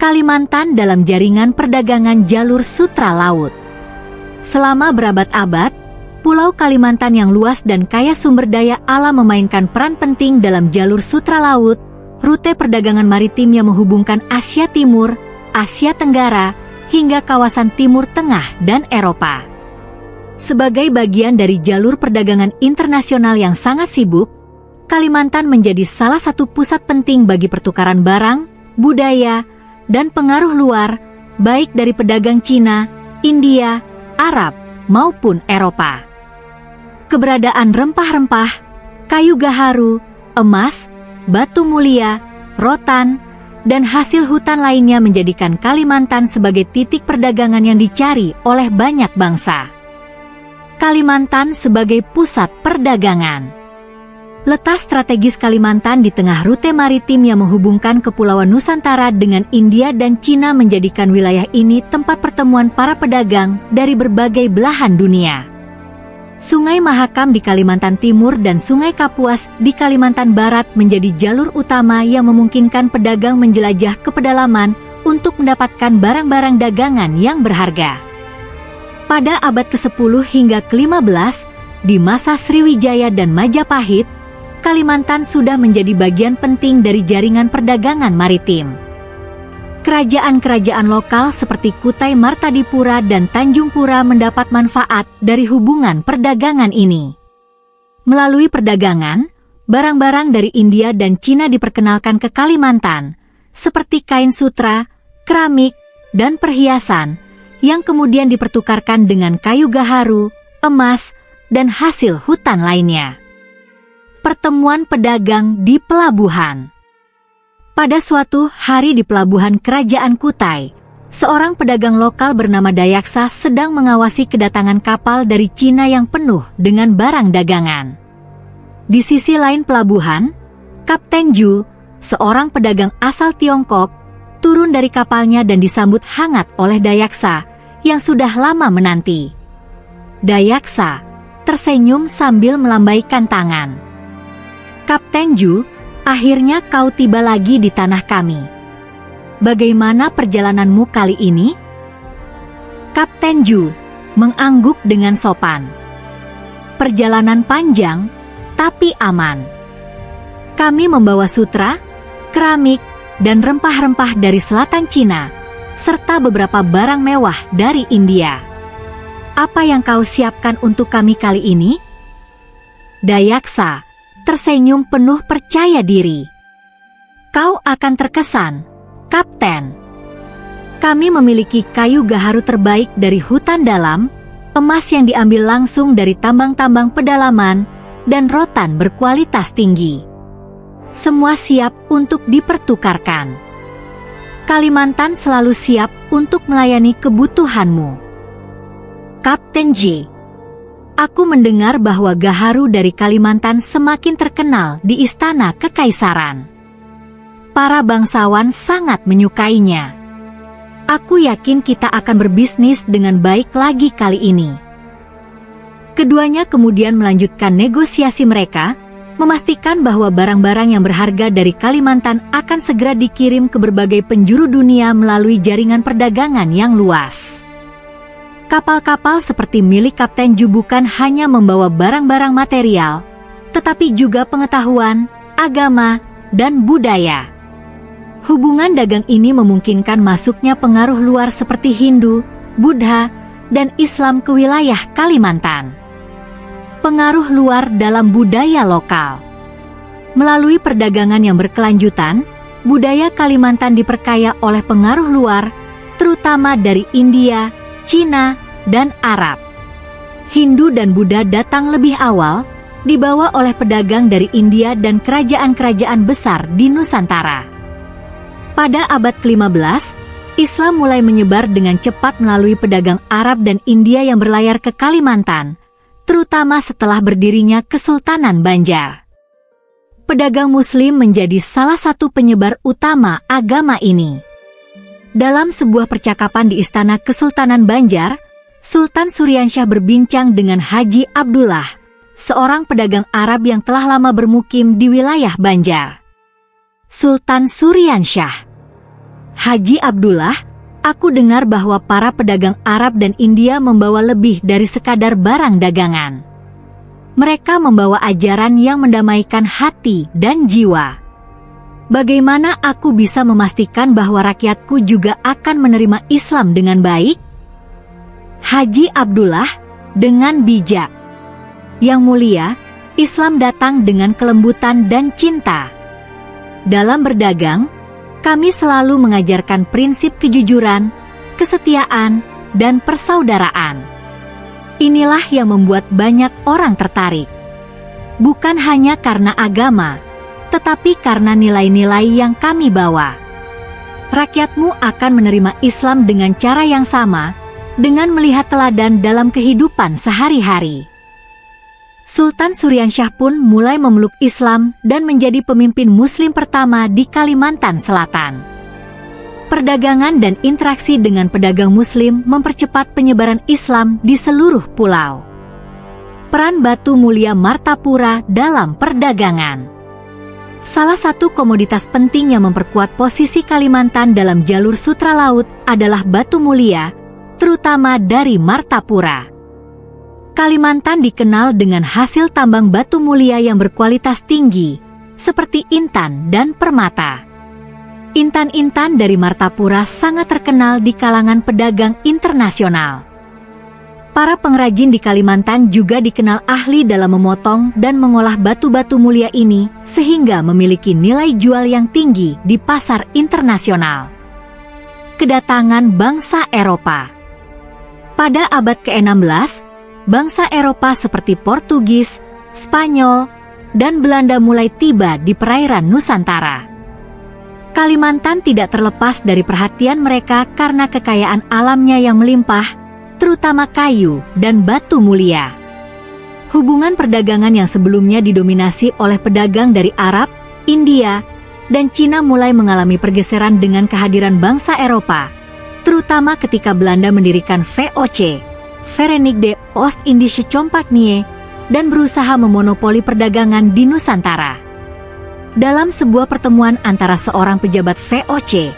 Kalimantan dalam jaringan perdagangan jalur sutra laut. Selama berabad-abad, Pulau Kalimantan yang luas dan kaya sumber daya alam memainkan peran penting dalam jalur sutra laut, rute perdagangan maritim yang menghubungkan Asia Timur, Asia Tenggara, hingga kawasan Timur Tengah dan Eropa. Sebagai bagian dari jalur perdagangan internasional yang sangat sibuk, Kalimantan menjadi salah satu pusat penting bagi pertukaran barang, budaya, dan pengaruh luar, baik dari pedagang Cina, India, Arab, maupun Eropa. Keberadaan rempah-rempah, kayu gaharu, emas, batu mulia, rotan, dan hasil hutan lainnya menjadikan Kalimantan sebagai titik perdagangan yang dicari oleh banyak bangsa. Kalimantan sebagai pusat perdagangan. Letak strategis Kalimantan di tengah rute maritim yang menghubungkan Kepulauan Nusantara dengan India dan Cina menjadikan wilayah ini tempat pertemuan para pedagang dari berbagai belahan dunia. Sungai Mahakam di Kalimantan Timur dan Sungai Kapuas di Kalimantan Barat menjadi jalur utama yang memungkinkan pedagang menjelajah ke pedalaman untuk mendapatkan barang-barang dagangan yang berharga. Pada abad ke-10 hingga ke-15, di masa Sriwijaya dan Majapahit, Kalimantan sudah menjadi bagian penting dari jaringan perdagangan maritim. Kerajaan-kerajaan lokal seperti Kutai Martadipura dan Tanjung Pura mendapat manfaat dari hubungan perdagangan ini. Melalui perdagangan, barang-barang dari India dan Cina diperkenalkan ke Kalimantan, seperti kain sutra, keramik, dan perhiasan, yang kemudian dipertukarkan dengan kayu gaharu, emas, dan hasil hutan lainnya. Pertemuan pedagang di pelabuhan. Pada suatu hari di pelabuhan Kerajaan Kutai, seorang pedagang lokal bernama Dayaksa sedang mengawasi kedatangan kapal dari Cina yang penuh dengan barang dagangan. Di sisi lain pelabuhan, Kapten Ju, seorang pedagang asal Tiongkok, turun dari kapalnya dan disambut hangat oleh Dayaksa yang sudah lama menanti. Dayaksa tersenyum sambil melambaikan tangan. Kapten Ju, akhirnya kau tiba lagi di tanah kami. Bagaimana perjalananmu kali ini? Kapten Ju mengangguk dengan sopan. Perjalanan panjang, tapi aman. Kami membawa sutra, keramik, dan rempah-rempah dari selatan Cina, serta beberapa barang mewah dari India. Apa yang kau siapkan untuk kami kali ini? Dayaksa tersenyum penuh percaya diri. Kau akan terkesan, Kapten. Kami memiliki kayu gaharu terbaik dari hutan dalam, emas yang diambil langsung dari tambang-tambang pedalaman, dan rotan berkualitas tinggi. Semua siap untuk dipertukarkan. Kalimantan selalu siap untuk melayani kebutuhanmu. Kapten J. Aku mendengar bahwa gaharu dari Kalimantan semakin terkenal di Istana Kekaisaran. Para bangsawan sangat menyukainya. Aku yakin kita akan berbisnis dengan baik lagi kali ini. Keduanya kemudian melanjutkan negosiasi mereka, memastikan bahwa barang-barang yang berharga dari Kalimantan akan segera dikirim ke berbagai penjuru dunia melalui jaringan perdagangan yang luas. Kapal-kapal seperti milik Kapten Ju bukan hanya membawa barang-barang material, tetapi juga pengetahuan, agama, dan budaya. Hubungan dagang ini memungkinkan masuknya pengaruh luar seperti Hindu, Buddha, dan Islam ke wilayah Kalimantan. Pengaruh luar dalam budaya lokal. Melalui perdagangan yang berkelanjutan, budaya Kalimantan diperkaya oleh pengaruh luar, terutama dari India, Cina, dan Arab. Hindu dan Buddha datang lebih awal, dibawa oleh pedagang dari India dan kerajaan-kerajaan besar di Nusantara. Pada abad ke-15, Islam mulai menyebar dengan cepat melalui pedagang Arab dan India yang berlayar ke Kalimantan, terutama setelah berdirinya Kesultanan Banjar. Pedagang Muslim menjadi salah satu penyebar utama agama ini. Dalam sebuah percakapan di Istana Kesultanan Banjar, Sultan Suryansyah berbincang dengan Haji Abdullah, seorang pedagang Arab yang telah lama bermukim di wilayah Banjar. Sultan Suryansyah, Haji Abdullah, aku dengar bahwa para pedagang Arab dan India membawa lebih dari sekadar barang dagangan. Mereka membawa ajaran yang mendamaikan hati dan jiwa. Bagaimana aku bisa memastikan bahwa rakyatku juga akan menerima Islam dengan baik? Haji Abdullah dengan bijak. Yang mulia, Islam datang dengan kelembutan dan cinta. Dalam berdagang, kami selalu mengajarkan prinsip kejujuran, kesetiaan, dan persaudaraan. Inilah yang membuat banyak orang tertarik. Bukan hanya karena agama, tetapi karena nilai-nilai yang kami bawa. Rakyatmu akan menerima Islam dengan cara yang sama, dengan melihat teladan dalam kehidupan sehari-hari. Sultan Suryansyah pun mulai memeluk Islam dan menjadi pemimpin Muslim pertama di Kalimantan Selatan. Perdagangan dan interaksi dengan pedagang Muslim mempercepat penyebaran Islam di seluruh pulau. Peran Batu Mulia Martapura dalam perdagangan. Salah satu komoditas penting yang memperkuat posisi Kalimantan dalam jalur sutra laut adalah batu mulia, terutama dari Martapura. Kalimantan dikenal dengan hasil tambang batu mulia yang berkualitas tinggi, seperti intan dan permata. Intan-intan dari Martapura sangat terkenal di kalangan pedagang internasional. Para pengrajin di Kalimantan juga dikenal ahli dalam memotong dan mengolah batu-batu mulia ini sehingga memiliki nilai jual yang tinggi di pasar internasional. Kedatangan bangsa Eropa. Pada abad ke-16, bangsa Eropa seperti Portugis, Spanyol, dan Belanda mulai tiba di perairan Nusantara. Kalimantan tidak terlepas dari perhatian mereka karena kekayaan alamnya yang melimpah, terutama kayu dan batu mulia. Hubungan perdagangan yang sebelumnya didominasi oleh pedagang dari Arab, India, dan Cina mulai mengalami pergeseran dengan kehadiran bangsa Eropa, terutama ketika Belanda mendirikan VOC, Verenigde Oost-Indische Compagnie, dan berusaha memonopoli perdagangan di Nusantara. Dalam sebuah pertemuan antara seorang pejabat VOC,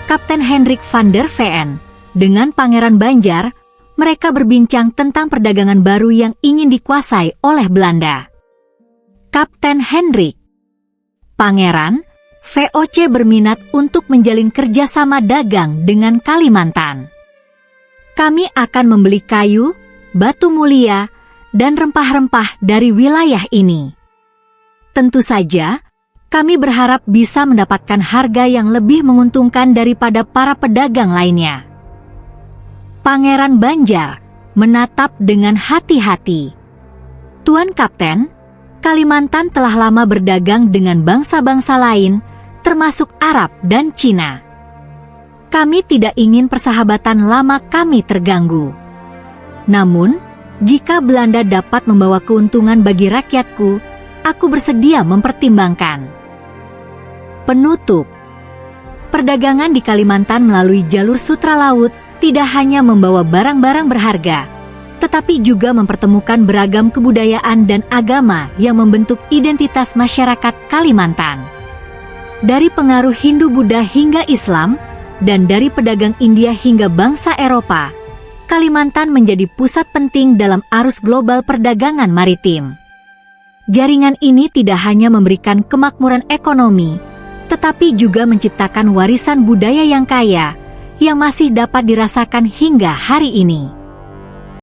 Kapten Hendrik van der Veen, dengan Pangeran Banjar, mereka berbincang tentang perdagangan baru yang ingin dikuasai oleh Belanda. Kapten Hendrik, Pangeran, VOC berminat untuk menjalin kerjasama dagang dengan Kalimantan. Kami akan membeli kayu, batu mulia, dan rempah-rempah dari wilayah ini. Tentu saja, kami berharap bisa mendapatkan harga yang lebih menguntungkan daripada para pedagang lainnya. Pangeran Banjar menatap dengan hati-hati. Tuan Kapten, Kalimantan telah lama berdagang dengan bangsa-bangsa lain, termasuk Arab dan Cina. Kami tidak ingin persahabatan lama kami terganggu. Namun, jika Belanda dapat membawa keuntungan bagi rakyatku, aku bersedia mempertimbangkan. Penutup. Perdagangan di Kalimantan melalui jalur sutra laut tidak hanya membawa barang-barang berharga, tetapi juga mempertemukan beragam kebudayaan dan agama yang membentuk identitas masyarakat Kalimantan. Dari pengaruh Hindu-Buddha hingga Islam, dan dari pedagang India hingga bangsa Eropa, Kalimantan menjadi pusat penting dalam arus global perdagangan maritim. Jaringan ini tidak hanya memberikan kemakmuran ekonomi, tetapi juga menciptakan warisan budaya yang kaya, yang masih dapat dirasakan hingga hari ini.